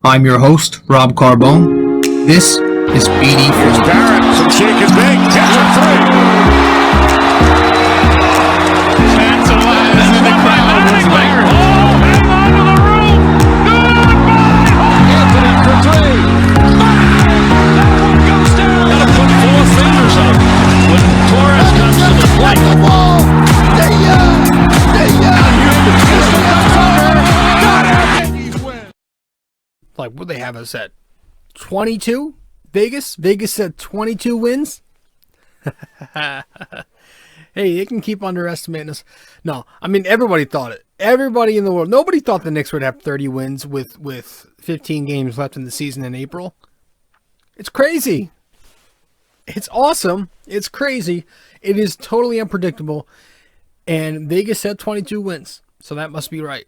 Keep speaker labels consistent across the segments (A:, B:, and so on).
A: I'm your host, Rob Carbone. This is BD4.
B: Here's Barrett. Some shake is big. Gets a three. Chance alive. This is the crowd. Barrett. Oh, hang on to the roof. Goodbye. Anthony for three. That one goes down. Got to put 4 fingers up when Torres comes to the plate. The ball.
C: Like, what they have us at 22? Vegas said 22 wins. Hey, they can keep underestimating us. No, I mean, everybody thought it. Everybody in the world. Nobody thought the Knicks would have 30 wins with 15 games left in the season in April. It's crazy. It's awesome. It's crazy. It is totally unpredictable. And Vegas said 22 wins. So that must be right.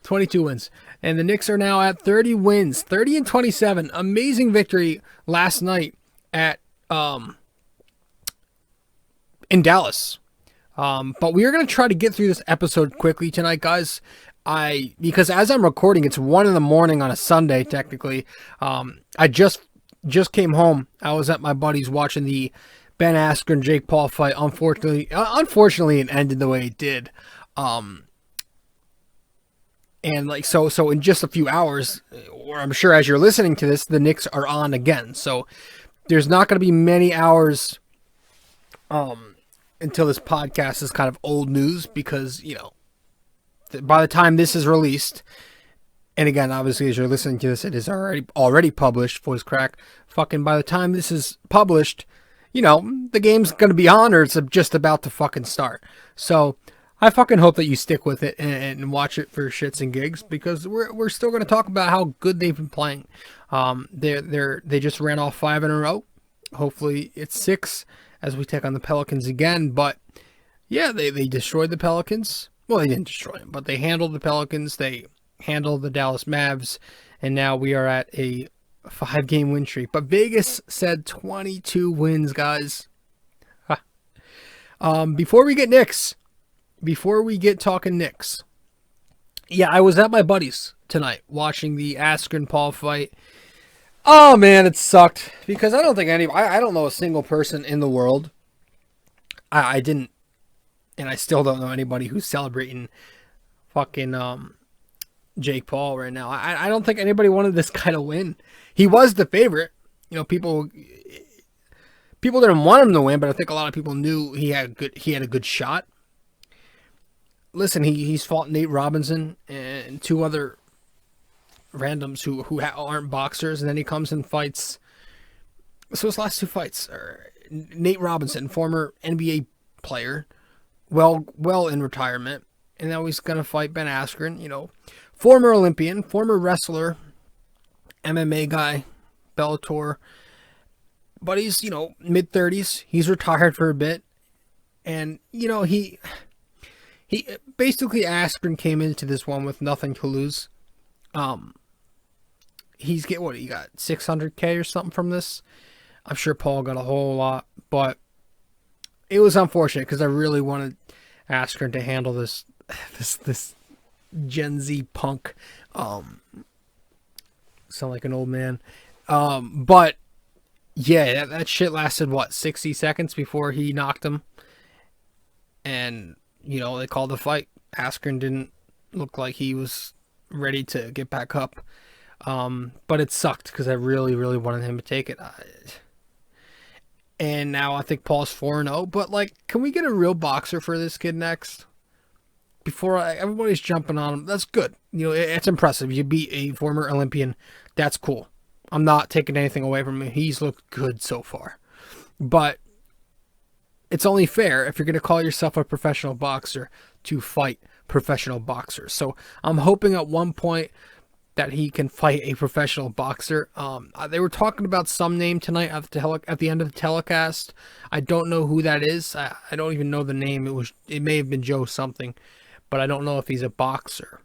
C: 22 wins. And the Knicks are now at 30 wins. 30-27. Amazing victory last night at in Dallas. But we are going to try to get through this episode quickly tonight, guys. Because as I'm recording, it's 1 a.m. on a Sunday, technically. I just came home. I was at my buddy's watching the Ben Askren Jake Paul fight. Unfortunately, it ended the way it did. And like so in just a few hours, or I'm sure as you're listening to this, the Knicks are on again. So there's not going to be many hours until this podcast is kind of old news, because, you know, by the time this is released, and again, obviously as you're listening to this, it is already published, voice crack. Fucking by the time this is published, you know, the game's going to be on, or it's just about to fucking start. So I fucking hope that you stick with it and watch it for shits and gigs, because we're still going to talk about how good they've been playing. They just ran off 5 in a row. Hopefully it's 6 as we take on the Pelicans again. But yeah, they destroyed the Pelicans. Well, they didn't destroy them, but they handled the Pelicans. They handled the Dallas Mavs, and now we are at a 5-game win streak. But Vegas said 22 wins, guys. Before we get talking Knicks, yeah, I was at my buddy's tonight watching the Askren Paul fight. Oh man, it sucked, because I don't think I don't know a single person in the world. I didn't, and I still don't know anybody who's celebrating fucking Jake Paul right now. I don't think anybody wanted this guy to win. He was the favorite. You know, people didn't want him to win, but I think a lot of people knew he had a good shot. Listen, he's fought Nate Robinson and 2 other randoms who aren't boxers, and then he comes and fights. So his last 2 fights are Nate Robinson, former NBA player, well in retirement, and now he's gonna fight Ben Askren, you know, former Olympian, former wrestler, MMA guy, Bellator, but he's, you know, mid-30s. He's retired for a bit, and you know he basically, Askren came into this one with nothing to lose. He got $600K or something from this. I'm sure Paul got a whole lot, but it was unfortunate because I really wanted Askren to handle this Gen Z punk. Sound like an old man. But yeah, that shit lasted 60 seconds before he knocked him, and you know, they called the fight. Askren didn't look like he was ready to get back up. But it sucked because I really, really wanted him to take it. And now I think Paul's 4-0. But, like, can we get a real boxer for this kid next? Everybody's jumping on him. That's good. You know, it's impressive. You beat a former Olympian. That's cool. I'm not taking anything away from him. He's looked good so far. But it's only fair, if you're going to call yourself a professional boxer, to fight professional boxers. So I'm hoping at one point that he can fight a professional boxer. They were talking about some name tonight at the end of the telecast. I don't know who that is. I don't even know the name. It may have been Joe something, but I don't know if he's a boxer.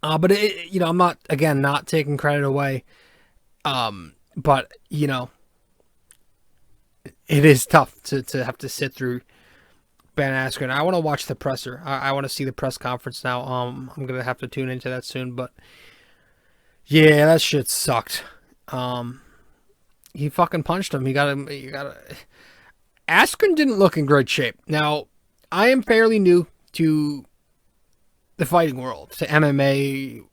C: But you know, I'm not taking credit away. But you know, it is tough to have to sit through Ben Askren. I want to watch the presser. I want to see the press conference now. I'm gonna have to tune into that soon. But yeah, that shit sucked. He fucking punched him. Askren didn't look in great shape. Now, I am fairly new to the fighting world, to MMA.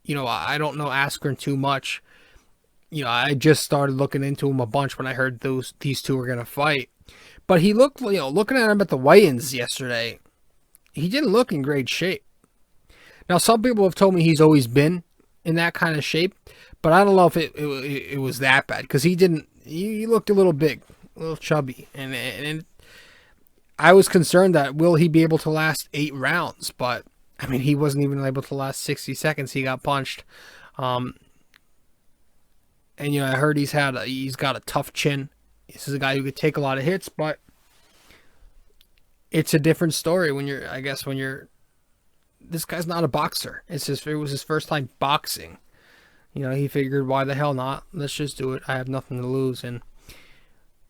C: I don't know Askren too much. I just started looking into him a bunch when I heard these two were gonna fight. But he looked, looking at him at the weigh-ins yesterday, he didn't look in great shape. Now, some people have told me he's always been in that kind of shape, but I don't know if it was that bad, because he looked a little big, a little chubby, and I was concerned that will he be able to last 8 rounds, but I mean, he wasn't even able to last 60 seconds. He got punched. And I heard he's got a tough chin. This is a guy who could take a lot of hits, but it's a different story when this guy's not a boxer. It was his first time boxing. He figured, why the hell not? Let's just do it. I have nothing to lose. And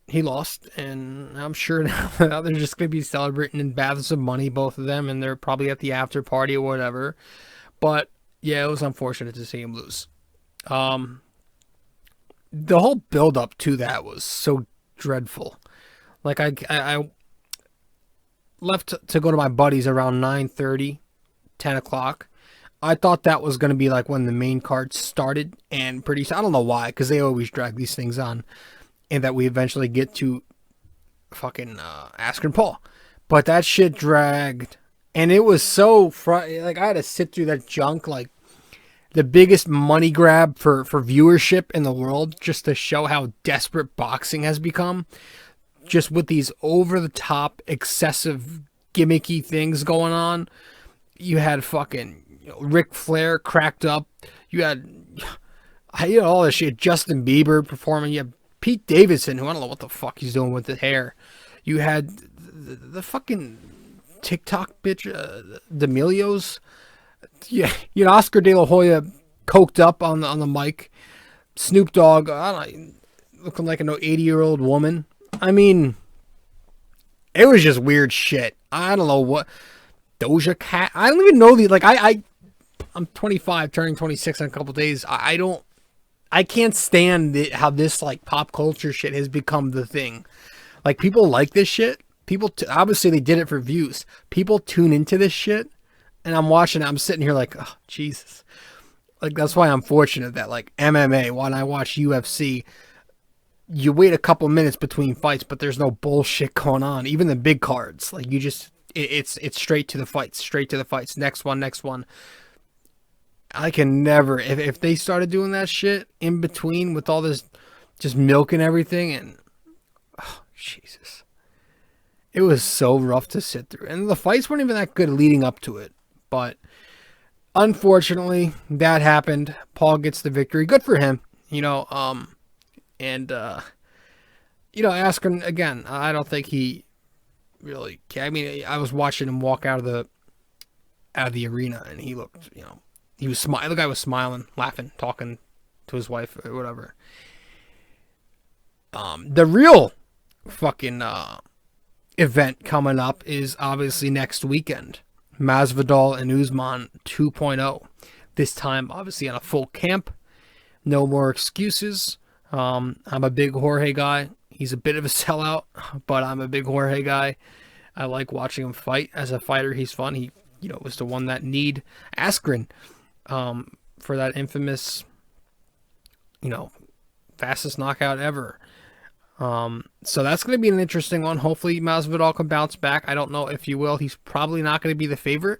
C: he lost, and I'm sure now they're just going to be celebrating in baths of money, both of them, and they're probably at the after party or whatever. But yeah, it was unfortunate to see him lose. The whole build up to that was so dreadful. Like I left to go to my buddies around 9:30, 10 o'clock. I thought that was going to be like when the main card started, and I don't know why, because they always drag these things on, and that we eventually get to fucking Askren Paul. But that shit dragged, and it was so like I had to sit through that junk, like the biggest money grab for viewership in the world, just to show how desperate boxing has become, just with these over-the-top, excessive, gimmicky things going on. You had fucking Ric Flair cracked up. You had all this shit. Justin Bieber performing. You had Pete Davidson, who I don't know what the fuck he's doing with the hair. You had the fucking TikTok bitch, D'Amelios. Yeah, Oscar De La Hoya coked up on the mic. Snoop Dogg, looking like an 80-year-old woman. I mean, it was just weird shit. I don't know what Doja Cat. I don't even know I'm 25, turning 26 in a couple days. I can't stand how this like pop culture shit has become the thing. Like, people like this shit. People obviously they did it for views. People tune into this shit. And I'm watching it, I'm sitting here like, oh, Jesus. Like, that's why I'm fortunate that, like, MMA, when I watch UFC, you wait a couple minutes between fights, but there's no bullshit going on. Even the big cards. Like, you just, it's straight to the fights. Next one. I can never, if they started doing that shit in between with all this just milk and everything, and, oh, Jesus. It was so rough to sit through. And the fights weren't even that good leading up to it. But unfortunately, that happened. Paul gets the victory. Good for him, Askren again. I don't think he really. I mean, I was watching him walk out of the arena, and he looked, he was smiling. The guy was smiling, laughing, talking to his wife or whatever. The real fucking event coming up is obviously next weekend. Masvidal and Usman 2.0. This time, obviously, on a full camp. No more excuses. I'm a big Jorge guy. He's a bit of a sellout, but I'm a big Jorge guy. I like watching him fight. As a fighter, he's fun. He, was the one that need Askren for that infamous, fastest knockout ever. So that's going to be an interesting one. Hopefully Masvidal can bounce back. I don't know if he will. He's probably not going to be the favorite,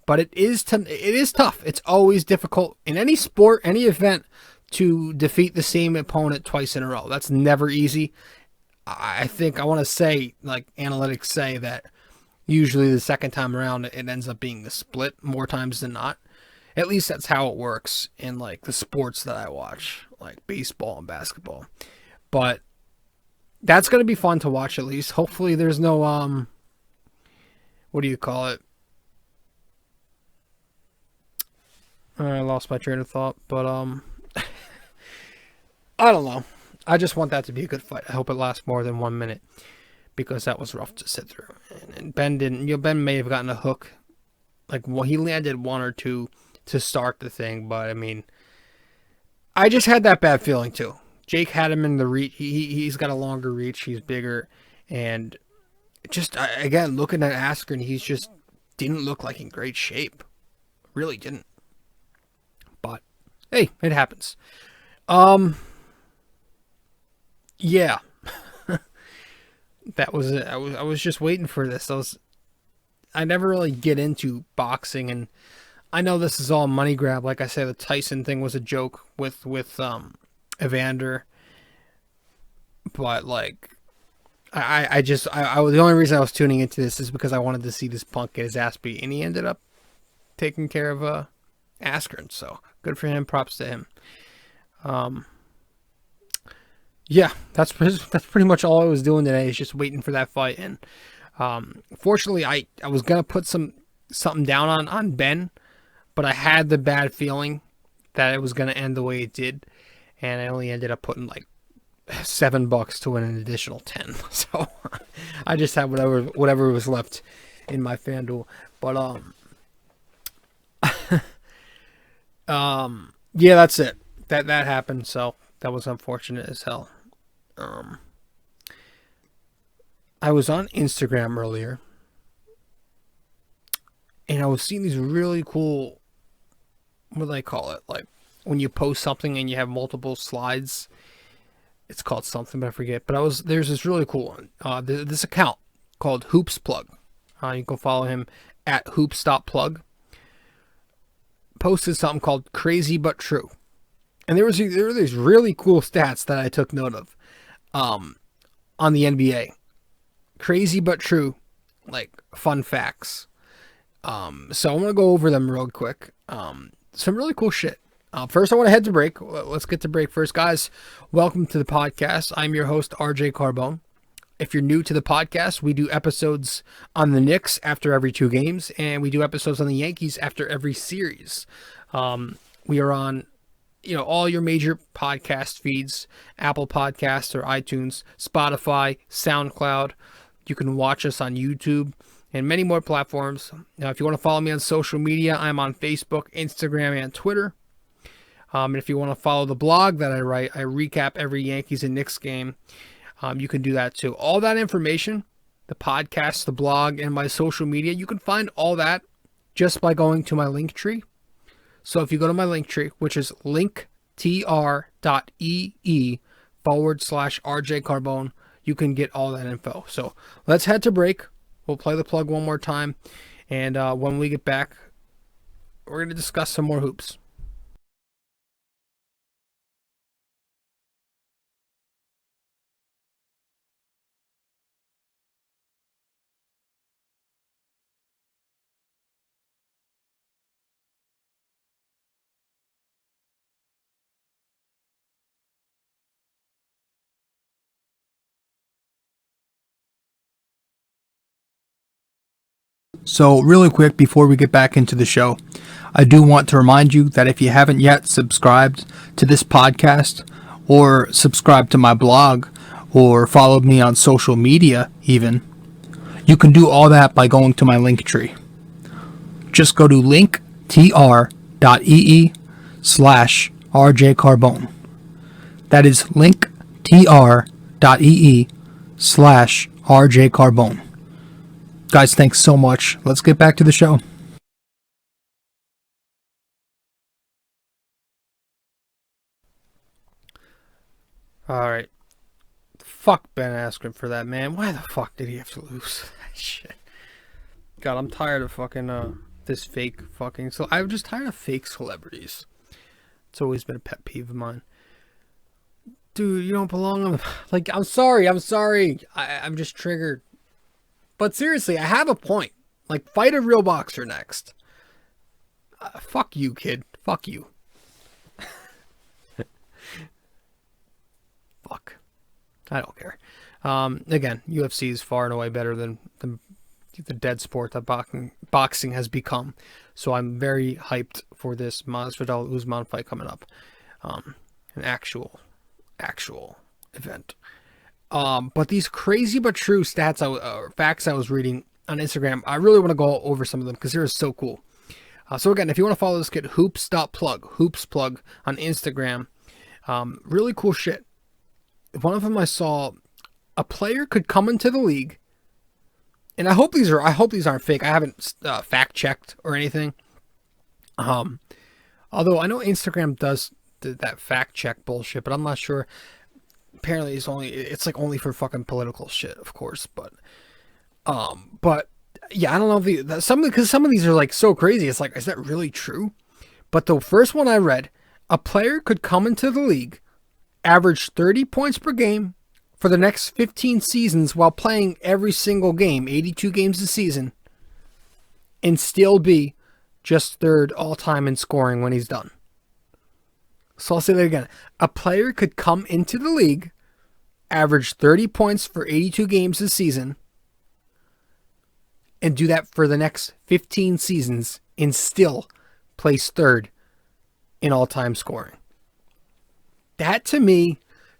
C: but it is tough. It's always difficult in any sport, any event, to defeat the same opponent twice in a row. That's never easy. I want to say, like analytics say, that usually the second time around it ends up being the split more times than not. At least that's how it works in like the sports that I watch, like baseball and basketball. But that's going to be fun to watch, at least. Hopefully there's no, what do you call it? I lost my train of thought, but, I don't know. I just want that to be a good fight. I hope it lasts more than 1 minute. because that was rough to sit through. And Ben didn't. Ben may have gotten a hook, he landed one or two to start the thing, but I mean, I just had that bad feeling too. Jake had him in the reach. He's got a longer reach. He's bigger, and just again looking at Askren, he's just didn't look like in great shape. Really didn't. But hey, it happens. Yeah. That was it. I was just waiting for this. I never really get into boxing, and I know this is all money grab. Like I said, the Tyson thing was a joke with Evander, but I the only reason I was tuning into this is because I wanted to see this punk get his ass beat, and he ended up taking care of Askren. So good for him. Props to him. Yeah, that's pretty much all I was doing today, is just waiting for that fight. And fortunately, I was gonna put something down on Ben, but I had the bad feeling that it was gonna end the way it did, and I only ended up putting $7 to win an additional 10. So I just had whatever was left in my FanDuel. But yeah, that's it. That happened. So that was unfortunate as hell. I was on Instagram earlier, and I was seeing these really cool, what do they call it? When you post something and you have multiple slides, it's called something, but I forget. But there's this really cool one. This account called Hoops Plug. You can follow him at hoops.plug. Posted something called Crazy But True. And there were these really cool stats that I took note of on the NBA. Crazy but true, fun facts. So I'm going to go over them real quick. Some really cool shit. First, I want to head to break. Let's get to break first. Guys, welcome to the podcast. I'm your host, RJ Carbone. If you're new to the podcast, we do episodes on the Knicks after every 2 games, and we do episodes on the Yankees after every series. We are on all your major podcast feeds, Apple Podcasts or iTunes, Spotify, SoundCloud. You can watch us on YouTube and many more platforms. Now, if you want to follow me on social media, I'm on Facebook, Instagram, and Twitter. And if you want to follow the blog that I write, I recap every Yankees and Knicks game. You can do that too. All that information, the podcast, the blog, and my social media, you can find all that just by going to my link tree. So if you go to my link tree, which is linktr.ee/RJ Carbone, you can get all that info. So let's head to break. We'll play the plug one more time. And when we get back, we're going to discuss some more hoops.
A: So really quick before we get back into the show, I do want to remind you that if you haven't yet subscribed to this podcast or subscribed to my blog or followed me on social media even, you can do all that by going to my link tree. Just go to linktr.ee/RJ Carbone. That is linktr.ee/RJ Carbone. Guys, thanks so much. Let's get back to the show.
C: All right. Fuck Ben Askren for that, man. Why the fuck did he have to lose that shit? God, I'm tired of fucking this fake fucking. So I'm just tired of fake celebrities. It's always been a pet peeve of mine. Dude, you don't belong on the. I'm sorry. I'm just triggered. But seriously, I have a point. Fight a real boxer next. Fuck you, kid. Fuck you. Fuck. I don't care. Again, UFC is far and away better than the dead sport that boxing has become. So I'm very hyped for this Masvidal Usman fight coming up. An actual event. But these crazy but true facts I was reading on Instagram, I really want to go over some of them because they're so cool. So again, if you want to follow this kid, hoops plug on Instagram. Really cool shit. One of them I saw, a player could come into the league, and I hope these aren't fake. I haven't fact checked or anything. Although I know Instagram does that fact check bullshit, but I'm not sure. Apparently it's like only for fucking political shit, of course. But yeah, I don't know because some of these are like so crazy. It's like, is that really true? But the first one I read, a player could come into the league, average 30 points per game for the next 15 seasons while playing every single game, 82 games a season, and still be just third all-time in scoring when he's done. So I'll say that again. A player could come into the league, average 30 points for 82 games a season, and do that for the next 15 seasons and still place third in all-time scoring. That to me,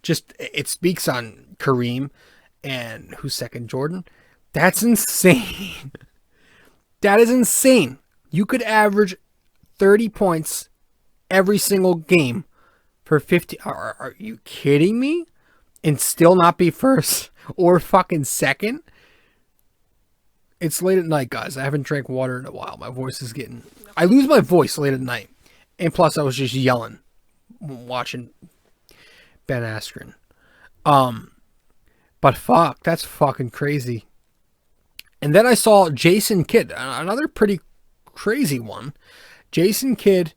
C: it speaks on Kareem and who's second, Jordan. That's insane. That is insane. You could average 30 points every single game for 50. Are you kidding me? And still not be first or fucking second? It's late at night, guys. I haven't drank water in a while. My voice is I lose my voice late at night. And plus I was just yelling watching Ben Askren. But fuck, that's fucking crazy. And then I saw Jason Kidd, another pretty crazy one. Jason Kidd,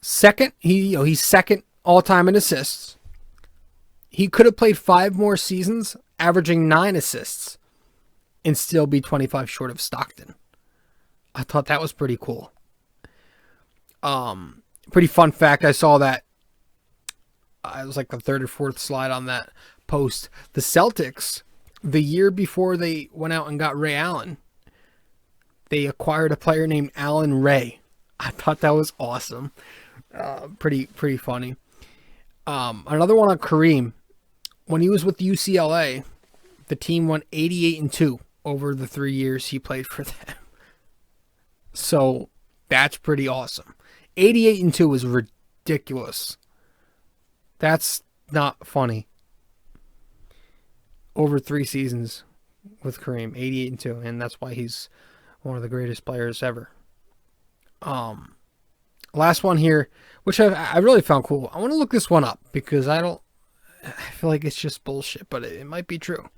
C: second, he's second all-time in assists. He could have played 5 more seasons, averaging 9 assists, and still be 25 short of Stockton. I thought that was pretty cool. Pretty fun fact, I saw that. It was like the third or fourth slide on that post. The Celtics, the year before they went out and got Ray Allen, they acquired a player named Allen Ray. I thought that was awesome. Pretty funny. Another one on Kareem. When he was with UCLA, the team won 88-2 over the 3 years he played for them. So that's pretty awesome. 88-2 is ridiculous. That's not funny. Over 3 seasons with Kareem, 88-2, and that's why he's one of the greatest players ever. Last one here, which I really found cool. I want to look this one up because I feel like it's just bullshit, but it might be true.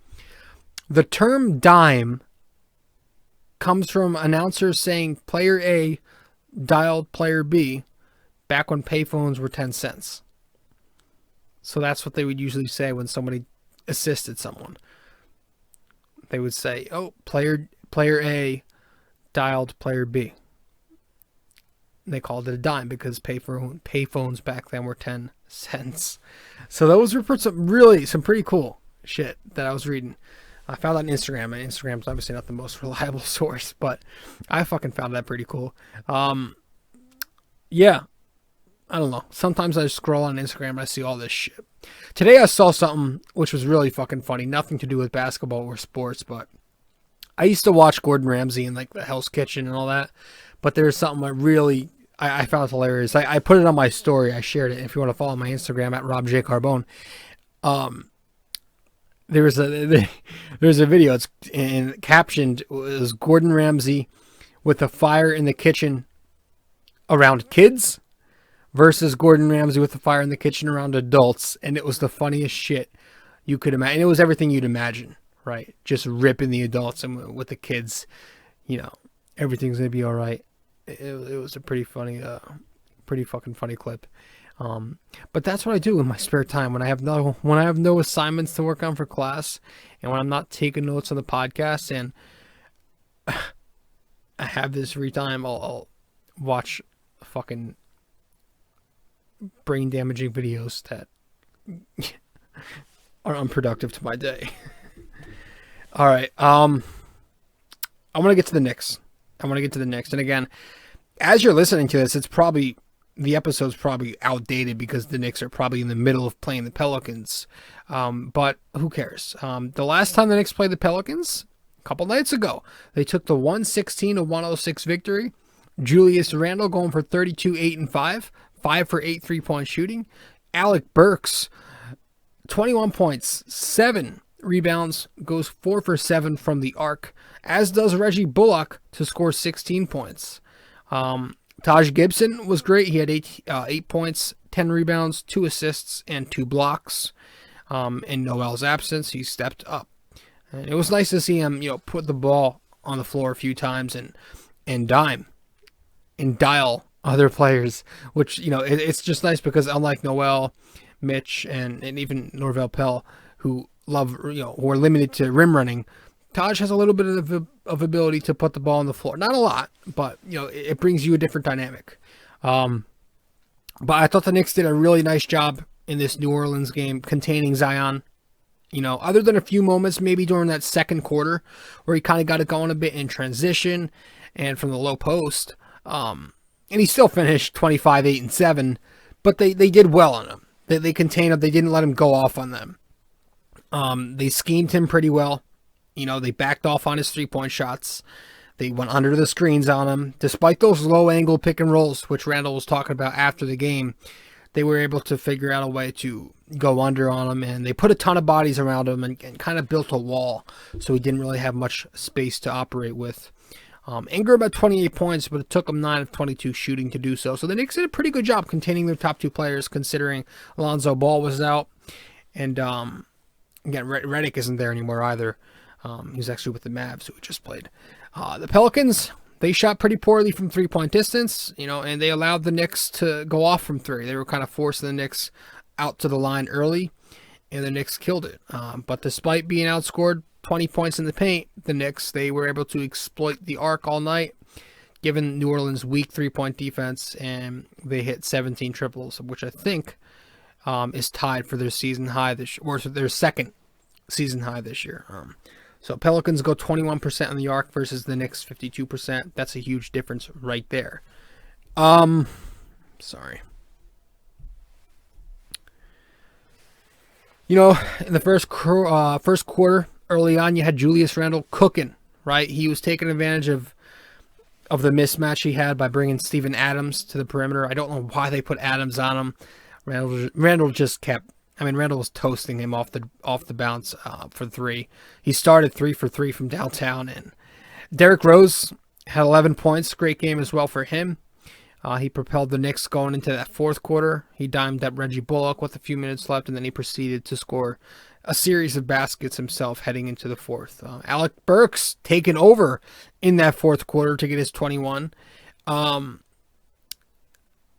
C: The term dime comes from announcers saying player A dialed player B back when payphones were 10 cents. So that's what they would usually say when somebody assisted someone. They would say, oh, player A dialed player B. And they called it a dime because payphones back then were 10 cents. So those were some pretty cool shit that I was reading. I found that on Instagram, and Instagram's obviously not the most reliable source, but I fucking found that pretty cool. Yeah, I don't know. Sometimes I scroll on Instagram and I see all this shit. Today I saw something which was really fucking funny. Nothing to do with basketball or sports, but I used to watch Gordon Ramsay and like the Hell's Kitchen and all that. But there's something that really I found hilarious. I put it on my story. I shared it. If you want to follow my Instagram at Rob J Carbone, there's a video. It's captioned was Gordon Ramsay with a fire in the kitchen around kids versus Gordon Ramsay with a fire in the kitchen around adults, and it was the funniest shit you could imagine. It was everything you'd imagine, right? Just ripping the adults and with the kids, everything's gonna be all right. It was a pretty funny, pretty fucking funny clip. But that's what I do in my spare time when I have no assignments to work on for class, and when I'm not taking notes on the podcast, and I have this free time, I'll watch fucking brain damaging videos that are unproductive to my day. All right, I want to get to the Knicks. And again, as you're listening to this, it's probably the episode's probably outdated because the Knicks are probably in the middle of playing the Pelicans. But who cares? The last time the Knicks played the Pelicans, a couple nights ago, they took the 116-106 victory. Julius Randle going for 32, 8, and 5. 5 for 8 3-point shooting. Alec Burks, 21 points, 7 rebounds, goes 4 for 7 from the arc, as does Reggie Bullock to score 16 points. Taj Gibson was great. He had 8 points, 10 rebounds, 2 assists, and 2 blocks. In Noel's absence, he stepped up. And it was nice to see him, put the ball on the floor a few times and dial other players, which, it's just nice because unlike Noel, Mitch, and even Norvel Pell, who who are limited to rim running, Taj has a little bit of ability to put the ball on the floor. Not a lot, but, it brings you a different dynamic. But I thought the Knicks did a really nice job in this New Orleans game containing Zion. Other than a few moments maybe during that second quarter where he kind of got it going a bit in transition and from the low post. And he still finished 25, 8, and 7, but they did well on him. They contained him. They didn't let him go off on them. They schemed him pretty well. They backed off on his 3-point shots. They went under the screens on him. Despite those low-angle pick and rolls, which Randall was talking about after the game, they were able to figure out a way to go under on him, and they put a ton of bodies around him and kind of built a wall, so he didn't really have much space to operate with. Ingram had 28 points, but it took him 9 of 22 shooting to do so. So the Knicks did a pretty good job containing their top 2 players, considering Alonzo Ball was out. And, again, Redick isn't there anymore either. He's actually with the Mavs, who just played. The Pelicans, they shot pretty poorly from 3-point distance, and they allowed the Knicks to go off from 3. They were kind of forcing the Knicks out to the line early, and the Knicks killed it. But despite being outscored 20 points in the paint, the Knicks, they were able to exploit the arc all night, given New Orleans' weak 3-point defense, and they hit 17 triples, which I think is tied for their season high or their second season high this year. So Pelicans go 21% on the arc versus the Knicks 52%. That's a huge difference right there. Sorry. In the first quarter, early on, you had Julius Randle cooking, right? He was taking advantage of the mismatch he had by bringing Steven Adams to the perimeter. I don't know why they put Adams on him. Randle just kept. Randle was toasting him off the bounce for 3. He started 3 for 3 from downtown, and Derrick Rose had 11 points. Great game as well for him. He propelled the Knicks going into that fourth quarter. He dimed up Reggie Bullock with a few minutes left, and then he proceeded to score a series of baskets himself heading into the fourth. Alec Burks taking over in that fourth quarter to get his 21.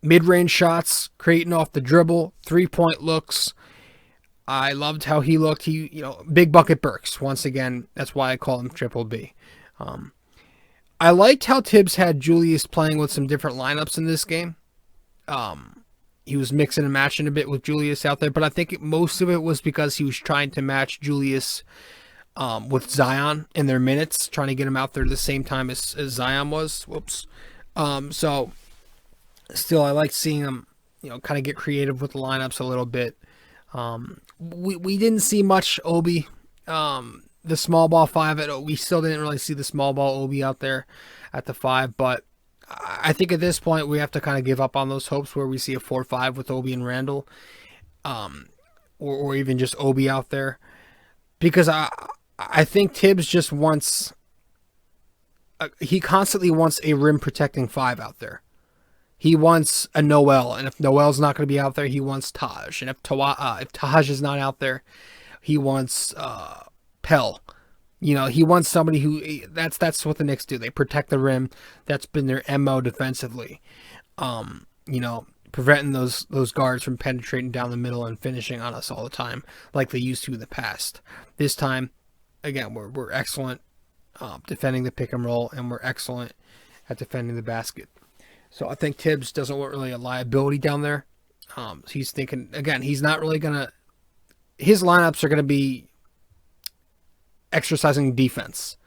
C: Mid-range shots, creating off the dribble, 3-point looks. I loved how he looked. He, big bucket Burks. Once again, that's why I call him Triple B. I liked how Tibbs had Julius playing with some different lineups in this game. He was mixing and matching a bit with Julius out there, but I think most of it was because he was trying to match Julius with Zion in their minutes, trying to get him out there at the same time as Zion was. Whoops. So still, I liked seeing him, kind of get creative with the lineups a little bit. We didn't see much Obi, the small ball 5. We still didn't really see the small ball Obi out there at the 5, but I think at this point we have to kind of give up on those hopes where we see a 4-5 with Obi and Randle, or even just Obi out there, because I think Tibbs just wants, he constantly wants a rim protecting 5 out there. He wants a Noel, and if Noel's not going to be out there, he wants Taj. And if Taj is not out there, he wants Pell. He wants somebody who, that's what the Knicks do. They protect the rim. That's been their MO defensively. Preventing those guards from penetrating down the middle and finishing on us all the time like they used to in the past. This time, again, we're excellent defending the pick and roll, and we're excellent at defending the basket. So I think Tibbs doesn't want really a liability down there. He's thinking, again, he's not really going to, his lineups are going to be exercising defense,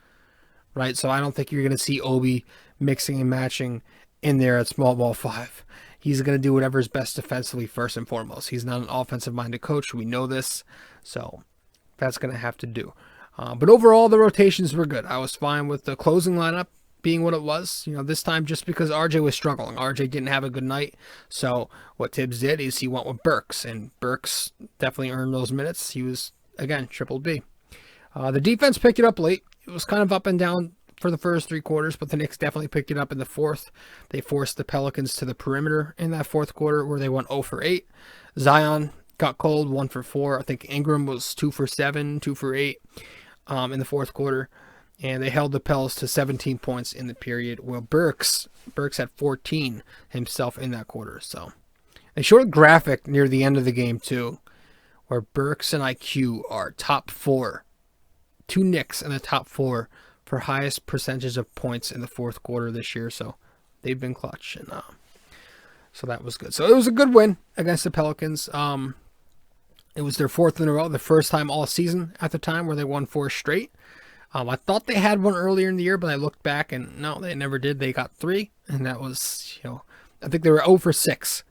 C: right? So I don't think you're going to see Obi mixing and matching in there at small ball 5. he's going to do whatever is best defensively first and foremost. He's not an offensive-minded coach. We know this. So that's going to have to do. But overall, the rotations were good. I was fine with the closing lineup being what it was. This time just because RJ was struggling. RJ didn't have a good night. So what Tibbs did is he went with Burks. And Burks definitely earned those minutes. He was, again, triple B. The defense picked it up late. It was kind of up and down for the first 3 quarters, but the Knicks definitely picked it up in the fourth. They forced the Pelicans to the perimeter in that fourth quarter where they went 0 for 8. Zion got cold, 1 for 4. I think Ingram was 2 for 7, 2 for 8 in the fourth quarter. And they held the Pels to 17 points in the period. Well, Burks had 14 himself in that quarter. So they showed a graphic near the end of the game too, where Burks and IQ are top 4. 2 Knicks in the top 4 for highest percentage of points in the fourth quarter this year. So they've been clutch. And so that was good. So it was a good win against the Pelicans. It was their 4th in a row, the first time all season at the time where they won 4 straight. I thought they had one earlier in the year, but I looked back and no, they never did. They got 3, and that was, I think they were 0 for 6.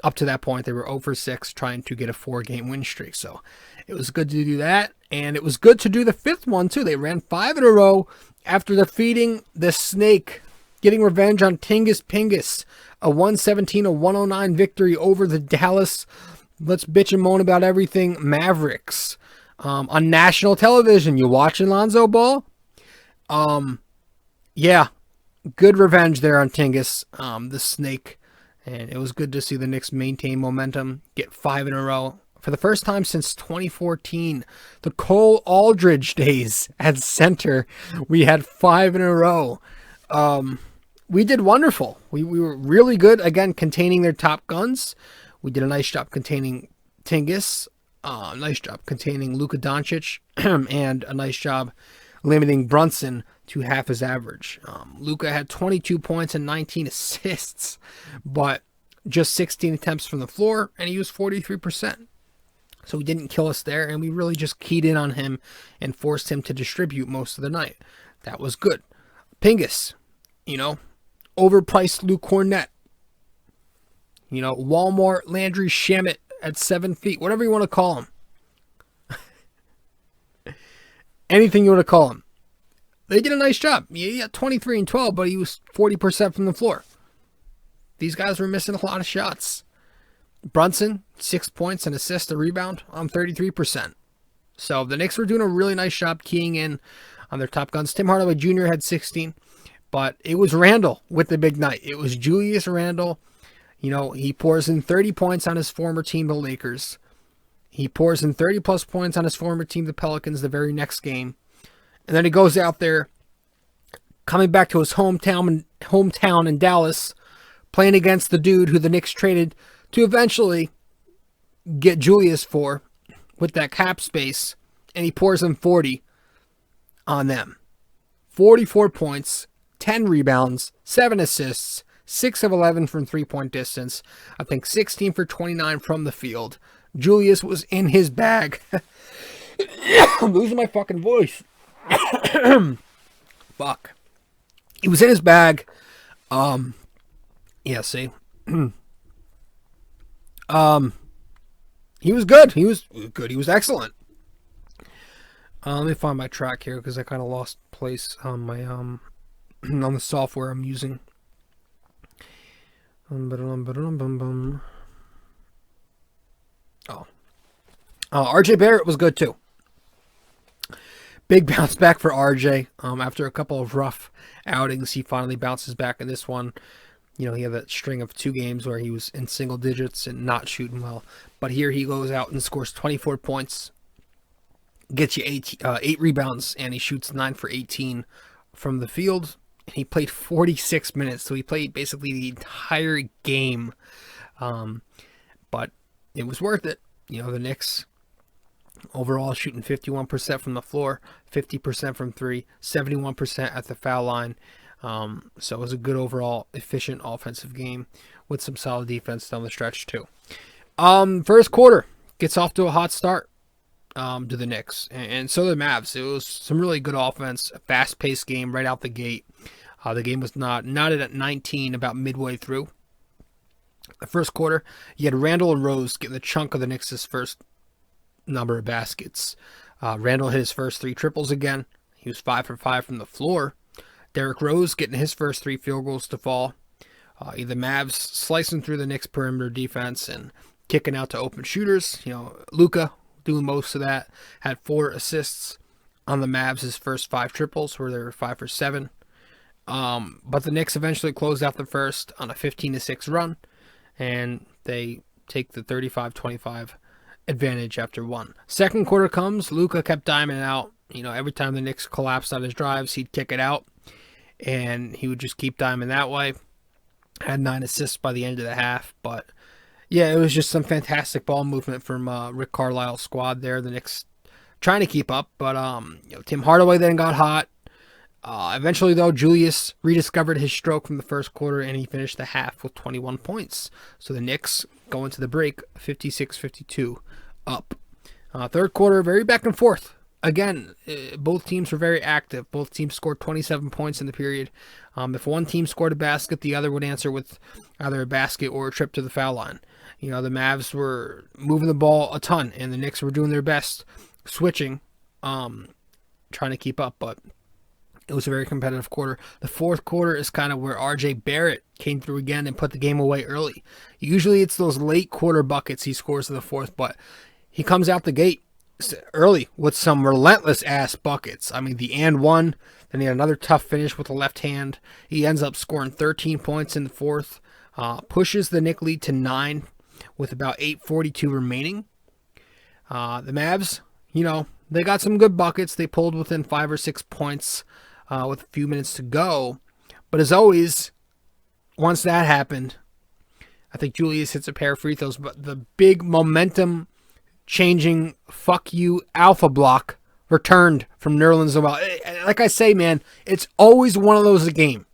C: Up to that point, they were 0 for 6 trying to get a 4-game win streak. So it was good to do that, and it was good to do the 5th one, too. They ran 5 in a row after defeating the Snake, getting revenge on Tingus Pingus, a 117-109 victory over the Dallas, let's bitch and moan about everything, Mavericks. On national television. You watching Lonzo Ball? Yeah, good revenge there on Tingus, the Snake. And it was good to see the Knicks maintain momentum, get 5 in a row. For the first time since 2014, the Cole Aldridge days at center, we had 5 in a row. We did wonderful. We were really good, again, containing their top guns. We did a nice job containing Tingus. Nice job containing Luka Doncic, and a nice job limiting Brunson to half his average. Luka had 22 points and 19 assists, but just 16 attempts from the floor, and he used 43%. So he didn't kill us there, and we really just keyed in on him and forced him to distribute most of the night. That was good. Pingus, overpriced Luke Cornett. Walmart Landry Shamet at 7 feet, whatever you want to call him. Anything you want to call him. They did a nice job. He got 23 and 12, but he was 40% from the floor. These guys were missing a lot of shots. Brunson, 6 points, an assist, a rebound on 33%. So the Knicks were doing a really nice job keying in on their top guns. Tim Hardaway Jr. had 16, but it was Randle with the big night. It was Julius Randle. He pours in 30 points on his former team, the Lakers. He pours in 30-plus points on his former team, the Pelicans, the very next game. And then he goes out there, coming back to his hometown in Dallas, playing against the dude who the Knicks traded to eventually get Julius for with that cap space. And he pours in 40 on them. 44 points, 10 rebounds, 7 assists, 6 of 11 from 3-point distance. I think 16 for 29 from the field. Julius was in his bag. I'm losing my fucking voice. Fuck. He was in his bag. Yeah, see. He was good. He was good. He was excellent. Let me find my track here because I kind of lost place on my on the software I'm using. RJ Barrett was good too. Big bounce back for RJ. After a couple of rough outings, he finally bounces back in this one. He had that string of 2 games where he was in single digits and not shooting well. But here he goes out and scores 24 points, gets you 8 rebounds, and he shoots 9 for 18 from the field. He played 46 minutes, so he played basically the entire game. But it was worth it. The Knicks overall shooting 51% from the floor, 50% from 3, 71% at the foul line. So it was a good overall efficient offensive game with some solid defense down the stretch too. First quarter gets off to a hot start to the Knicks, and so the Mavs. It was some really good offense, a fast-paced game right out the gate. The game was not at 19 about midway through. The first quarter, you had Randle and Rose getting the chunk of the Knicks' first number of baskets. Randle hit his first 3 triples again. He was 5 for 5 from the floor. Derrick Rose getting his first 3 field goals to fall. The Mavs slicing through the Knicks' perimeter defense and kicking out to open shooters. Luka doing most of that. Had 4 assists on the Mavs' first 5 triples, where they were 5 for 7. But the Knicks eventually closed out the first on a 15-6 run, and they take the 35-25 advantage after 1. Second quarter comes, Luka kept diming out. Every time the Knicks collapsed on his drives, he'd kick it out, and he would just keep diming that way. Had 9 assists by the end of the half, but yeah, it was just some fantastic ball movement from Rick Carlisle's squad there. The Knicks trying to keep up, but Tim Hardaway then got hot. Eventually, though, Julius rediscovered his stroke from the first quarter, and he finished the half with 21 points. So the Knicks go into the break 56-52 up. Third quarter, very back and forth. Again, both teams were very active. Both teams scored 27 points in the period. If one team scored a basket, the other would answer with either a basket or a trip to the foul line. The Mavs were moving the ball a ton, and the Knicks were doing their best switching, trying to keep up, but it was a very competitive quarter. The fourth quarter is kind of where RJ Barrett came through again and put the game away early. Usually it's those late quarter buckets he scores in the fourth, but he comes out the gate early with some relentless ass buckets. I mean, the and one, then he had another tough finish with the left hand. He ends up scoring 13 points in the fourth, pushes the Knicks lead to 9 with about 8:42 remaining. The Mavs, they got some good buckets. They pulled within 5 or 6 points with a few minutes to go. But as always, once that happened, I think Julius hits a pair of free throws. But the big momentum-changing fuck you alpha block returned from Nerlens Noel. Like I say, man, it's always one of those a game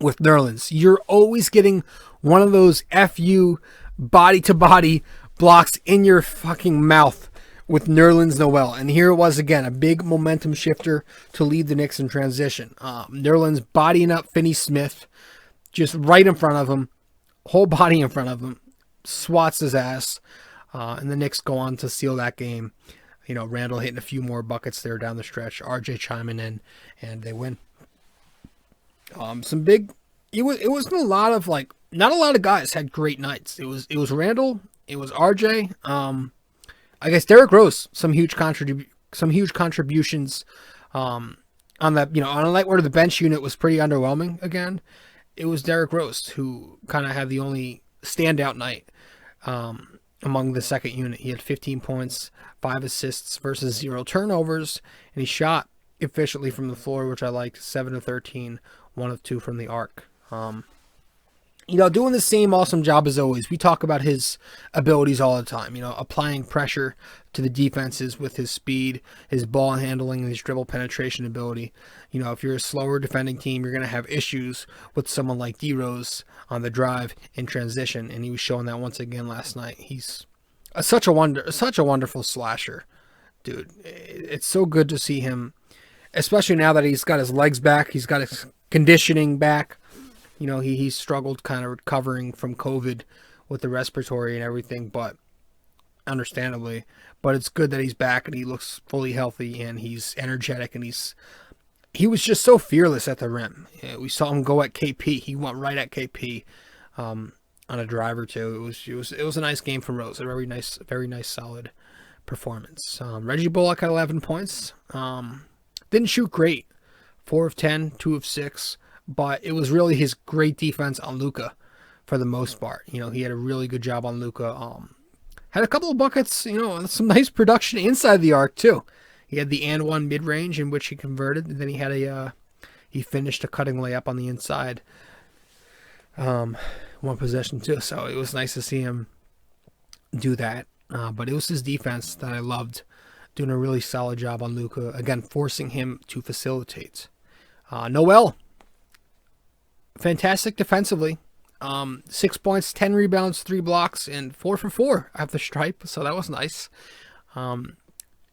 C: with Nerlens. You're always getting one of those FU body-to-body blocks in your fucking mouth with Nerlens Noel. And here it was again, a big momentum shifter to lead the Knicks in transition. Nerlens bodying up Finney-Smith just right in front of him, whole body in front of him, swats his ass, and the Knicks go on to seal that game. Randle hitting a few more buckets there down the stretch, RJ chiming in, and they win. It wasn't a lot of not a lot of guys had great nights. It was Randle, it was RJ, I guess Derrick Rose, some huge contributions on that, on a night where the bench unit was pretty underwhelming again. It was Derrick Rose who kind of had the only standout night among the second unit. He had 15 points, 5 assists versus 0 turnovers, and he shot efficiently from the floor, which I liked, 7 of 13, 1 of 2 from the arc. Doing the same awesome job as always. We talk about his abilities all the time, applying pressure to the defenses with his speed, his ball handling, and his dribble penetration ability. If you're a slower defending team, you're going to have issues with someone like D-Rose on the drive in transition, and he was showing that once again last night. He's such a wonderful slasher, dude. It's so good to see him, especially now that he's got his legs back, he's got his conditioning back. He struggled kind of recovering from COVID with the respiratory and everything, but understandably. But it's good that he's back and he looks fully healthy and he's energetic and he was just so fearless at the rim. We saw him go at KP. He went right at KP on a drive or two. It was a nice game from Rose. A very nice solid performance. Reggie Bullock had 11 points. Didn't shoot great. 4 of 10, 2 of 6. But it was really his great defense on Luka for the most part. He had a really good job on Luka. Had a couple of buckets, some nice production inside the arc too. He had the and one mid-range in which he converted, and then he had he finished a cutting layup on the inside. One possession too. So it was nice to see him do that. But it was his defense that I loved, doing a really solid job on Luka. Again, forcing him to facilitate. Noel. Fantastic defensively. 6 points, 10 rebounds, 3 blocks, and 4 for 4 at the stripe. So that was nice.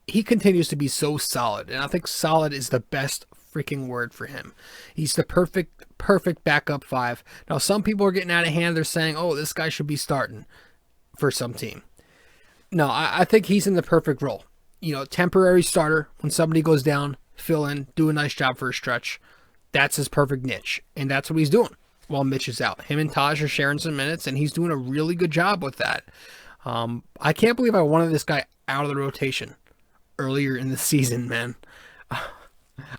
C: He continues to be so solid, and I think solid is the best freaking word for him. He's the perfect backup 5. Now, some people are getting out of hand. They're saying, oh, this guy should be starting for some team. No, I think he's in the perfect role. Temporary starter. When somebody goes down, fill in, do a nice job for a stretch. That's his perfect niche. And that's what he's doing while Mitch is out. Him and Taj are sharing some minutes, and he's doing a really good job with that. I can't believe I wanted this guy out of the rotation earlier in the season, man.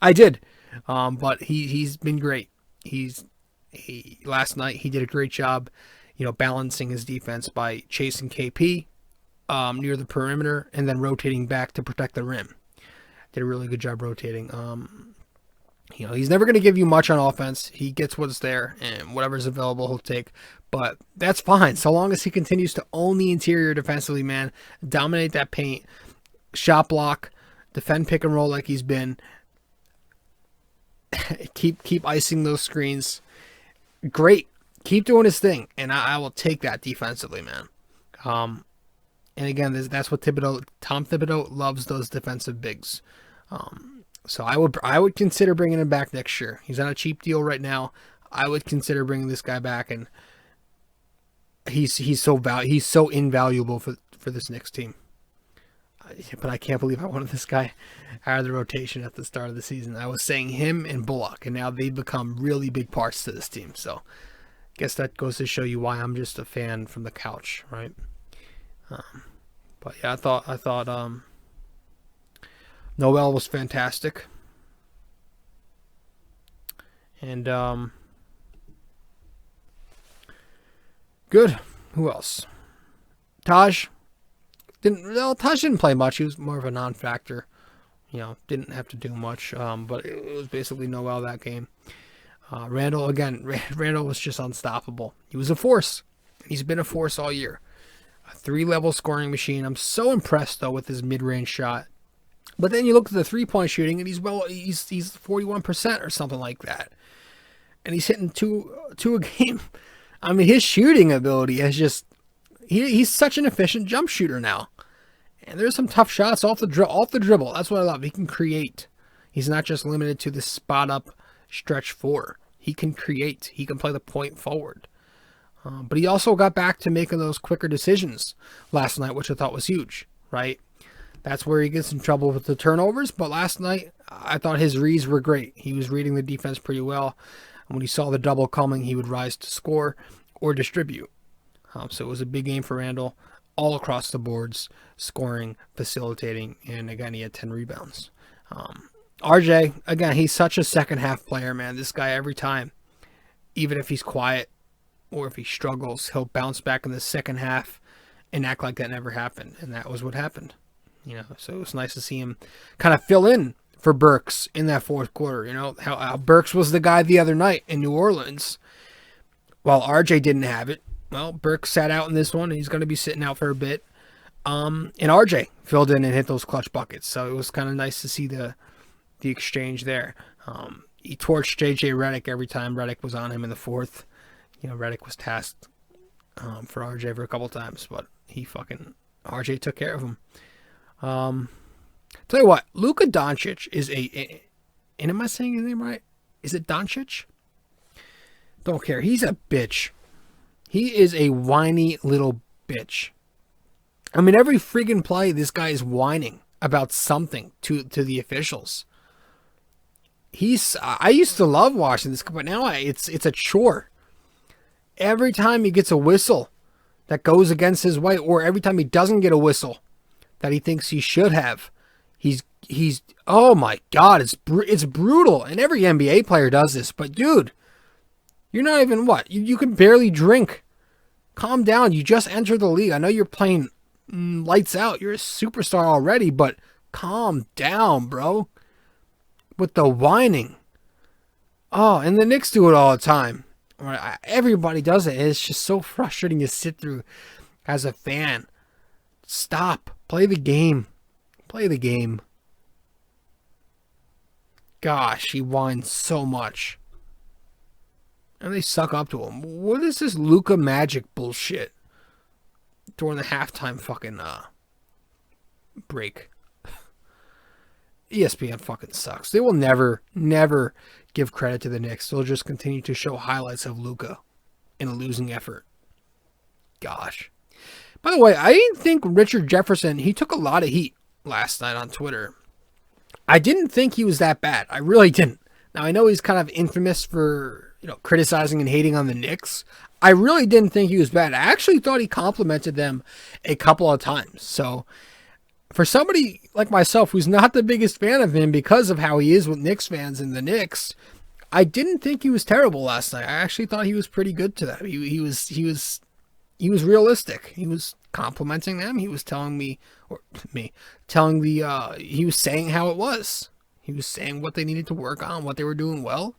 C: I did. But he's been great. Last night he did a great job, balancing his defense by chasing KP near the perimeter and then rotating back to protect the rim. Did a really good job rotating. He's never going to give you much on offense. He gets what's there, and whatever's available he'll take. But that's fine, so long as he continues to own the interior defensively, man. Dominate that paint, shot block, defend pick and roll like he's been. keep icing those screens. Great. Keep doing his thing, and I will take that defensively, man. And again, that's what Tom Thibodeau loves, those defensive bigs. So I would consider bringing him back next year. He's on a cheap deal right now. I would consider bringing this guy back, and he's so invaluable for this Knicks team. But I can't believe I wanted this guy out of the rotation at the start of the season. I was saying him and Bullock, and now they've become really big parts to this team. So I guess that goes to show you why I'm just a fan from the couch, right? But yeah, I thought Noel was fantastic. And good. Who else? Taj didn't play much. He was more of a non-factor. Didn't have to do much. But it was basically Noel that game. Randle, again, Randle was just unstoppable. He was a force. He's been a force all year. A 3-level scoring machine. I'm so impressed, though, with his mid-range shot. But then you look at the three-point shooting, and he's 41% or something like that. And he's hitting two a game. I mean, his shooting ability has just... He's such an efficient jump shooter now. And there's some tough shots off the dribble. That's what I love. He can create. He's not just limited to the spot-up stretch 4. He can create. He can play the point forward. But he also got back to making those quicker decisions last night, which I thought was huge, right? That's where he gets in trouble with the turnovers. But last night, I thought his reads were great. He was reading the defense pretty well. And when he saw the double coming, he would rise to score or distribute. So it was a big game for Randle, all across the boards, scoring, facilitating, and again, he had 10 rebounds. RJ, again, he's such a second-half player, man. This guy, every time, even if he's quiet or if he struggles, he'll bounce back in the second half and act like that never happened. And that was what happened. So it was nice to see him kind of fill in for Burks in that fourth quarter. How Burks was the guy the other night in New Orleans, while RJ didn't have it. Well, Burks sat out in this one, and he's going to be sitting out for a bit. And RJ filled in and hit those clutch buckets. So it was kind of nice to see the exchange there. He torched JJ Redick every time Redick was on him in the fourth. Redick was tasked for RJ for a couple times, but RJ took care of him. Tell you what, Luka Doncic is and am I saying his name right? Is it Doncic? Don't care. He's a bitch. He is a whiny little bitch. I mean, every friggin' play, this guy is whining about something to the officials. I used to love watching this, but now it's a chore. Every time he gets a whistle that goes against his way, or every time he doesn't get a whistle that he thinks he should have, he's oh my God, it's brutal. And every NBA player does this, but dude, you're not even you can barely drink. Calm down. You just entered the league. I know you're playing lights out. You're a superstar already, but calm down, bro. With the whining. Oh, and the Knicks do it all the time. Everybody does it. It's just so frustrating to sit through as a fan. Stop. Play the game. Play the game. Gosh, he whines so much. And they suck up to him. What is this Luka Magic bullshit during the halftime fucking break? ESPN fucking sucks. They will never give credit to the Knicks. They'll just continue to show highlights of Luka in a losing effort. Gosh. By the way, I didn't think Richard Jefferson, he took a lot of heat last night on Twitter. I didn't think he was that bad. I really didn't. Now, I know he's kind of infamous for, criticizing and hating on the Knicks. I really didn't think he was bad. I actually thought he complimented them a couple of times. So, for somebody like myself who's not the biggest fan of him because of how he is with Knicks fans and the Knicks, I didn't think he was terrible last night. I actually thought he was pretty good to them. He was realistic. He was complimenting them. He was telling he was saying how it was. He was saying what they needed to work on, what they were doing well.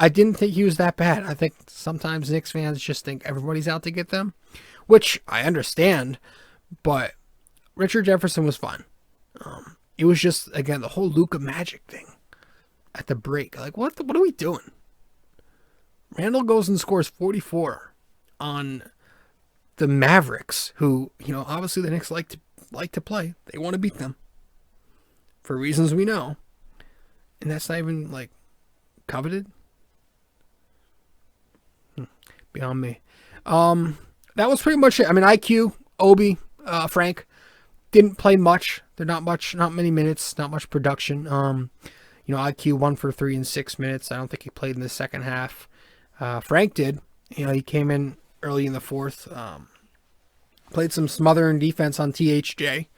C: I didn't think he was that bad. I think sometimes Knicks fans just think everybody's out to get them, which I understand, but Richard Jefferson was fine. It was just, again, the whole Luka Magic thing at the break. Like, what are we doing? Randle goes and scores 44 on the Mavericks, who, obviously the Knicks like to play. They want to beat them for reasons we know. And that's not even, coveted. Beyond me. That was pretty much it. I mean, IQ, Obi, Frank didn't play much. They're not many minutes, not much production. IQ 1 for 3 in 6 minutes. I don't think he played in the second half. Frank did. He came in early in the fourth. Played some smothering defense on THJ.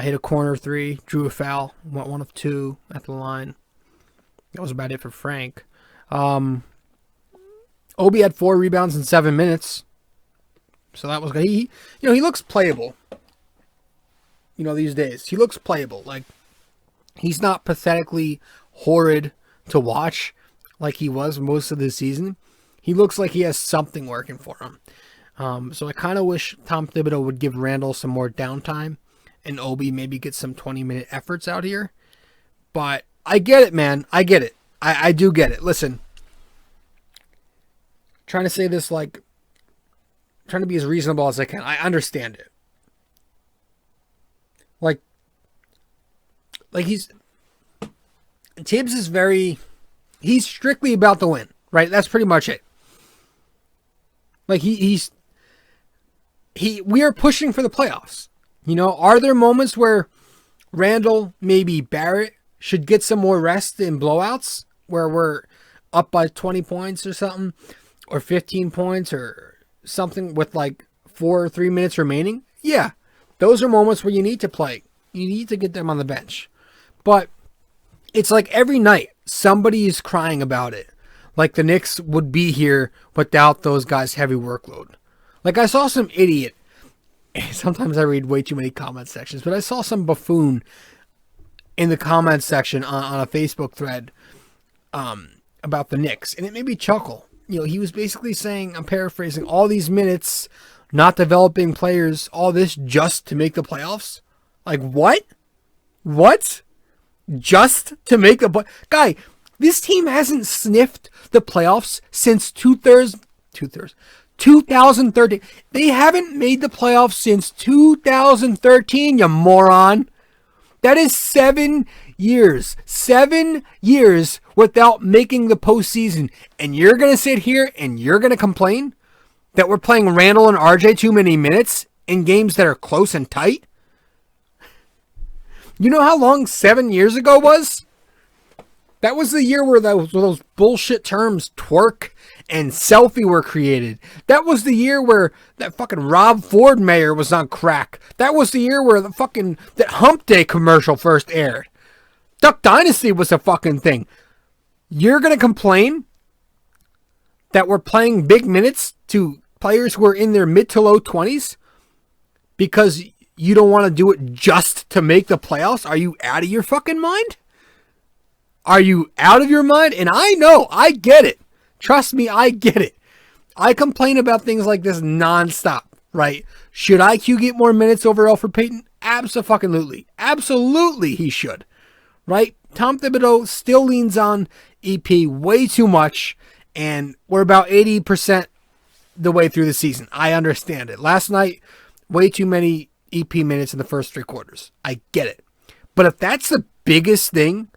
C: Hit a corner 3, drew a foul, went 1 of 2 at the line. That was about it for Frank. Obi had 4 rebounds in 7 minutes. So that was good. He looks playable. These days. He looks playable. He's not pathetically horrid to watch like he was most of the season. He looks like he has something working for him. So I kind of wish Tom Thibodeau would give Randle some more downtime and Obi maybe get some 20-minute efforts out here. But I get it, man. I get it. I do get it. Listen. Trying to say this trying to be as reasonable as I can. I understand it. Tibbs is he's strictly about the win, right? That's pretty much it. We are pushing for the playoffs. Are there moments where Randle, maybe Barrett, should get some more rest in blowouts where we're up by 20 points or something, or 15 points or something with 4 or 3 minutes remaining? Yeah, those are moments where you need to play. You need to get them on the bench. But it's every night somebody is crying about it. The Knicks would be here without those guys' heavy workload. I saw some idiot. Sometimes I read way too many comment sections, but I saw some buffoon in the comment section on a Facebook thread about the Knicks, and it made me chuckle. He was basically saying, I'm paraphrasing, all these minutes, not developing players, all this just to make the playoffs? What? What? Just to make the guy, this team hasn't sniffed the playoffs since 2013. They haven't made the playoffs since 2013, you moron. That is 7 years. 7 years without making the postseason. And you're going to sit here and you're going to complain that we're playing Randle and RJ too many minutes in games that are close and tight? You know how long 7 years ago was? That was the year where those bullshit terms twerk and selfie were created. That was the year where that fucking Rob Ford mayor was on crack. That was the year where that Hump Day commercial first aired. Duck Dynasty was a fucking thing. You're going to complain that we're playing big minutes to players who are in their mid to low 20s because you don't want to do it just to make the playoffs? Are you out of your fucking mind? Are you out of your mind? And I know, I get it. Trust me, I get it. I complain about things like this nonstop, right? Should IQ get more minutes overall for Peyton? Absolutely. Absolutely he should, right? Tom Thibodeau still leans on EP way too much, and we're about 80% the way through the season. I understand it. Last night, way too many EP minutes in the first 3 quarters. I get it. But if that's the biggest thing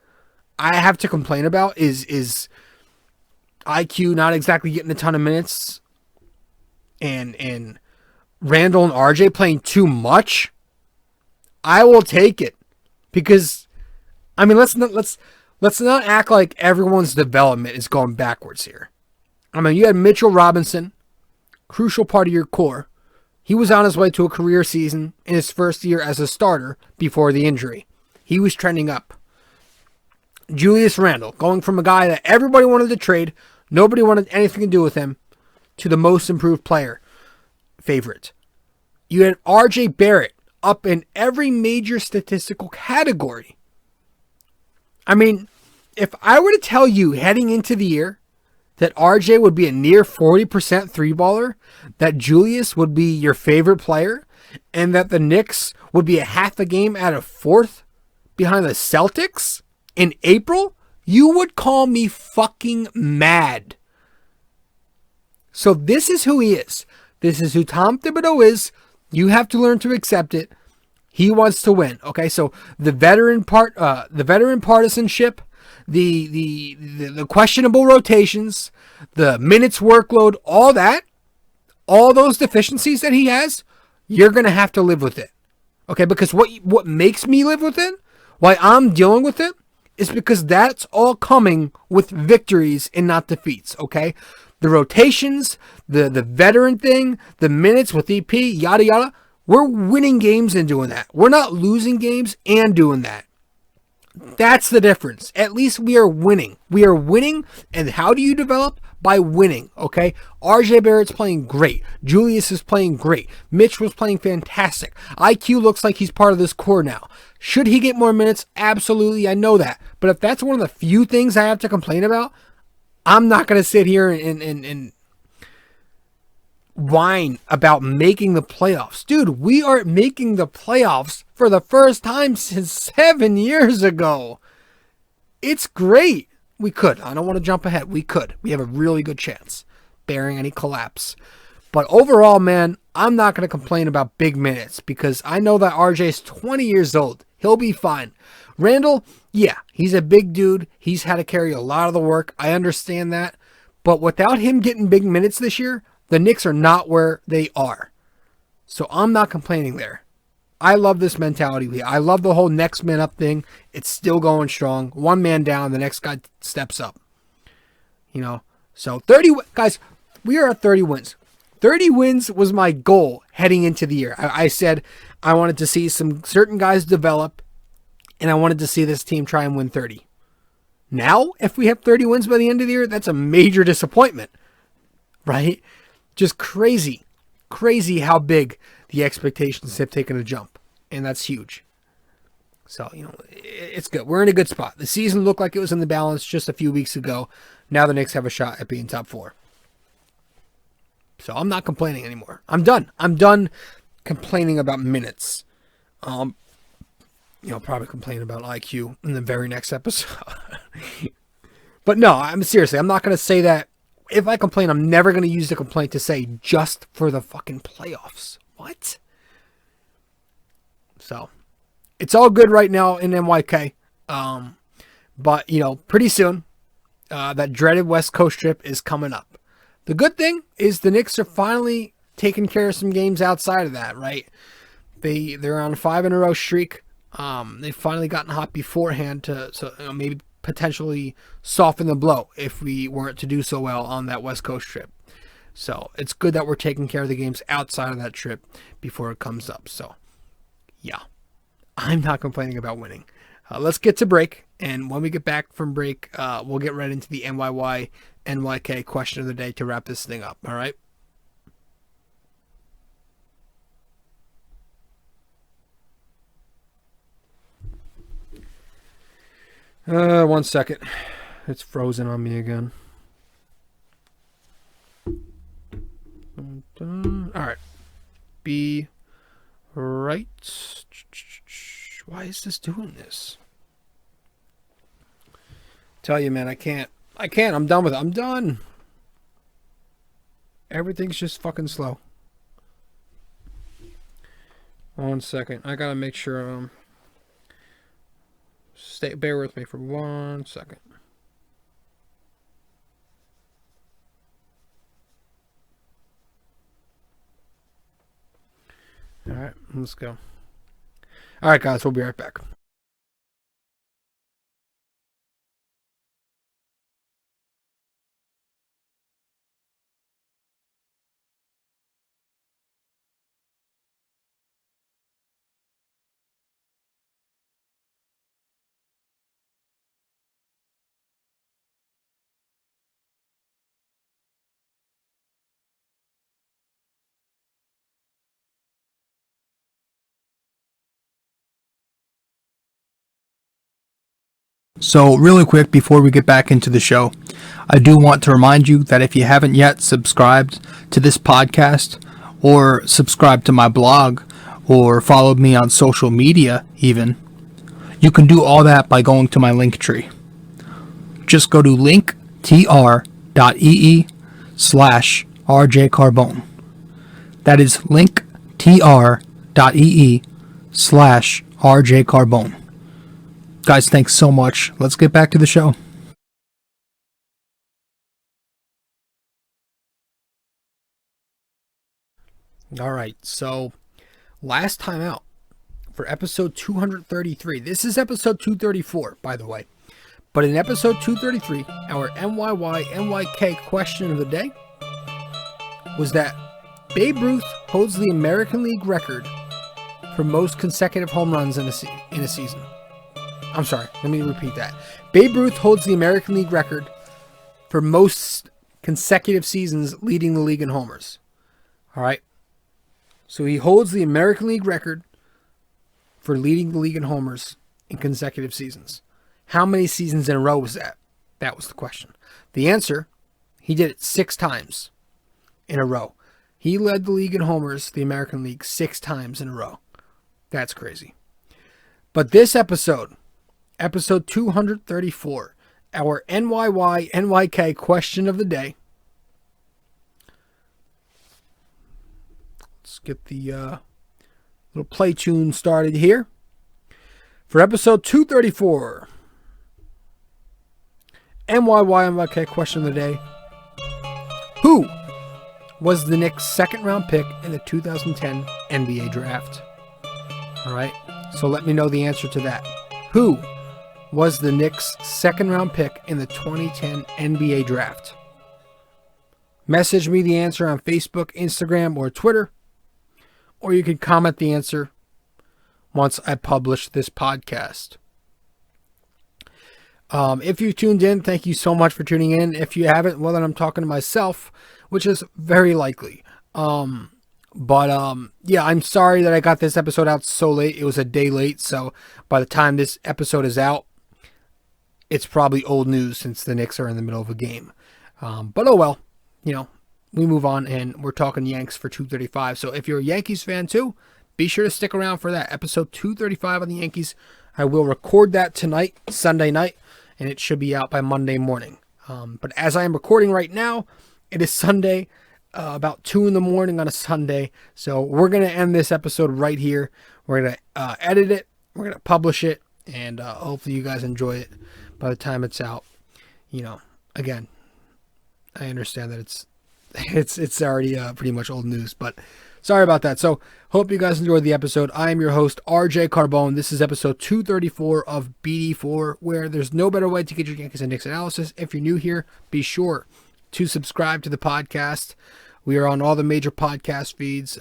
C: I have to complain about is IQ not exactly getting a ton of minutes, and Randle and RJ playing too much. I will take it, because I mean, let's not act like everyone's development is going backwards here. I mean, you had Mitchell Robinson, crucial part of your core. He was on his way to a career season in his first year as a starter before the injury. He was trending up. Julius Randle, going from a guy that everybody wanted to trade, nobody wanted anything to do with him, to the most improved player favorite. You had RJ Barrett up in every major statistical category. I mean, if I were to tell you heading into the year that RJ would be a near 40% three-baller, that Julius would be your favorite player, and that the Knicks would be a half a game out of fourth behind the Celtics in April, you would call me fucking mad. So this is who he is. This is who Tom Thibodeau is. You have to learn to accept it. He wants to win. Okay, so the veteran partisanship, the questionable rotations, the minutes workload, all those deficiencies that he has, you're gonna have to live with it. Okay, because what makes me live with it, why I'm dealing with it, is because that's all coming with victories and not defeats. Okay, the rotations, the veteran thing, the minutes with EP, yada yada. We're winning games and doing that. We're not losing games and doing that. That's the difference. At least we are winning. We are winning, and how do you develop? By winning, okay? RJ Barrett's playing great. Julius is playing great. Mitch was playing fantastic. IQ looks like he's part of this core now. Should he get more minutes? Absolutely, I know that. But if that's one of the few things I have to complain about, I'm not going to sit here and whine about making the playoffs. Dude, we are making the playoffs for the first time since 7 years ago. It's great. We could. I don't want to jump ahead. We could. We have a really good chance, bearing any collapse. But overall, man, I'm not going to complain about big minutes, because I know that RJ is 20 years old. He'll be fine. Randle, yeah, he's a big dude. He's had to carry a lot of the work. I understand that. But without him getting big minutes this year, the Knicks are not where they are. So I'm not complaining there. I love this mentality. I love the whole next man up thing. It's still going strong. One man down, the next guy steps up. You know, so 30, guys, we are at 30 wins. 30 wins was my goal heading into the year. I said I wanted to see some certain guys develop, and I wanted to see this team try and win 30. Now, if we have 30 wins by the end of the year, that's a major disappointment, right? Just crazy how big the expectations have taken a jump, and that's huge. So, you know, it's good. We're in a good spot. The season looked like it was in the balance just a few weeks ago. Now the Knicks have a shot at being top 4. So I'm not complaining anymore. I'm done. I'm done complaining about minutes. You know, probably complain about IQ in the very next episode. But no, I'm seriously, I'm not going to say that. If I complain, I'm never going to use the complaint to say just for the fucking playoffs. What? So, it's all good right now in NYK. But, you know, pretty soon, that dreaded West Coast trip is coming up. The good thing is the Knicks are finally taking care of some games outside of that, right? They're on a 5-in-a-row streak. They've finally gotten hot beforehand to maybe potentially soften the blow if we weren't to do so well on that West Coast trip. So it's good that we're taking care of the games outside of that trip before it comes up. So yeah, I'm not complaining about winning. Let's get to break, and when we get back from break, we'll get right into the NYK question of the day to wrap this thing up. All right. One second. It's frozen on me again. All right. Be right. Why is this doing this? Tell you, man, I can't. I'm done with it. I'm done. Everything's just fucking slow. 1 second. I gotta make sure Bear with me for 1 second. All right, let's go. All right, guys, we'll be right back.
A: So really quick before we get back into the show, I do want to remind you that if you haven't yet subscribed to this podcast or subscribed to my blog or followed me on social media even, you can do all that by going to my link tree. Just go to linktr.ee/rjcarbone. That is linktr.ee/rjcarbone. Guys, thanks so much. Let's get back to the show.
C: All right, so last time out for episode 233. This is episode 234, by the way. But in episode 233, our NYK question of the day was that Babe Ruth holds the American League record for most consecutive home runs in a season. I'm sorry, let me repeat that. Babe Ruth holds the American League record for most consecutive seasons leading the league in homers. All right. So he holds the American League record for leading the league in homers in consecutive seasons. How many seasons in a row was that? That was the question. The answer, he did it 6 times in a row. He led the league in homers, the American League, 6 times in a row. That's crazy. But this episode 234, our NYK question of the day. Let's get the little play tune started here. For episode 234, NYK question of the day. Who was the Knicks' second round pick in the 2010 NBA draft? All right, so let me know the answer to that. Who was the Knicks' second round pick in the 2010 NBA draft? Message me the answer on Facebook, Instagram, or Twitter. Or you can comment the answer once I publish this podcast. If you tuned in, thank you so much for tuning in. If you haven't, well, then I'm talking to myself, which is very likely. Yeah, I'm sorry that I got this episode out so late. It was a day late, so by the time this episode is out, it's probably old news since the Knicks are in the middle of a game. But oh well, we move on, and we're talking Yanks for 235. So if you're a Yankees fan too, be sure to stick around for that. Episode 235 on the Yankees. I will record that tonight, Sunday night, and it should be out by Monday morning. But as I am recording right now, it is Sunday, about 2 in the morning on a Sunday. So we're going to end this episode right here. We're going to edit it. We're going to publish it, and hopefully you guys enjoy it by the time it's out. Again, I understand that it's already pretty much old news, but sorry about that. So hope you guys enjoyed the episode. I am your host, RJ Carbone. This is episode 234 of BD4, where there's no better way to get your Yankees and Knicks analysis. If you're new here, be sure to subscribe to the podcast. We are on all the major podcast feeds.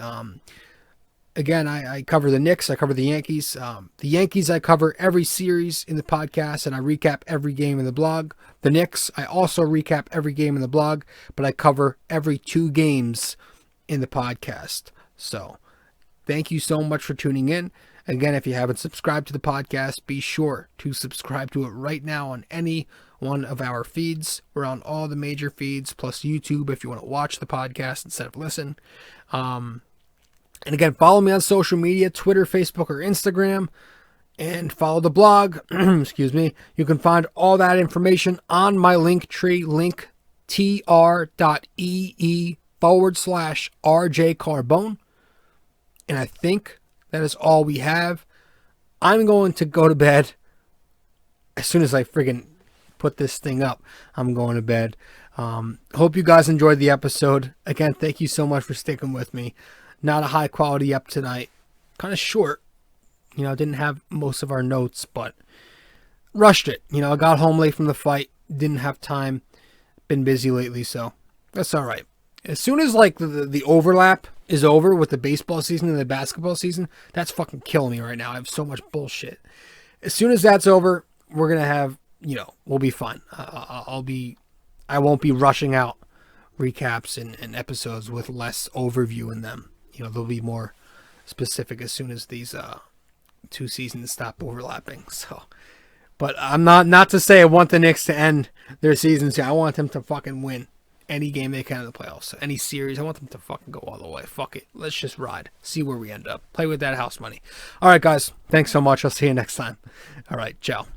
C: Again, I cover the Knicks. I cover the Yankees. The Yankees, I cover every series in the podcast, and I recap every game in the blog. The Knicks, I also recap every game in the blog, but I cover every 2 games in the podcast. So thank you so much for tuning in. Again, if you haven't subscribed to the podcast, be sure to subscribe to it right now on any one of our feeds. We're on all the major feeds, plus YouTube if you want to watch the podcast instead of listen. And again, follow me on social media, Twitter, Facebook, or Instagram, and follow the blog. Excuse me. You can find all that information on my link tree, linktr.ee/RJ And I think that is all we have. I'm going to go to bed. as soon as I friggin' put this thing up, I'm going to bed. Hope you guys enjoyed the episode. Again, thank you so much for sticking with me. Not a high quality up tonight. Kind of short. Didn't have most of our notes, but rushed it. I got home late from the fight. Didn't have time. Been busy lately, so that's all right. As soon as like the overlap is over with the baseball season and the basketball season, that's fucking killing me right now. I have so much bullshit. As soon as that's over, we're going to have, we'll be fine. I won't be rushing out recaps and episodes with less overview in them. They'll be more specific as soon as these two seasons stop overlapping. So, but I'm not to say I want the Knicks to end their seasons. I want them to fucking win any game they can in the playoffs. Any series, I want them to fucking go all the way. Fuck it. Let's just ride. See where we end up. Play with that house money. All right, guys. Thanks so much. I'll see you next time. All right. Ciao.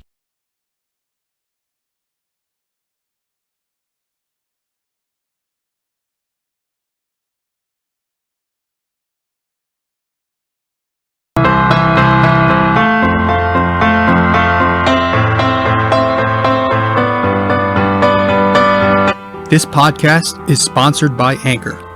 A: This podcast is sponsored by Anchor.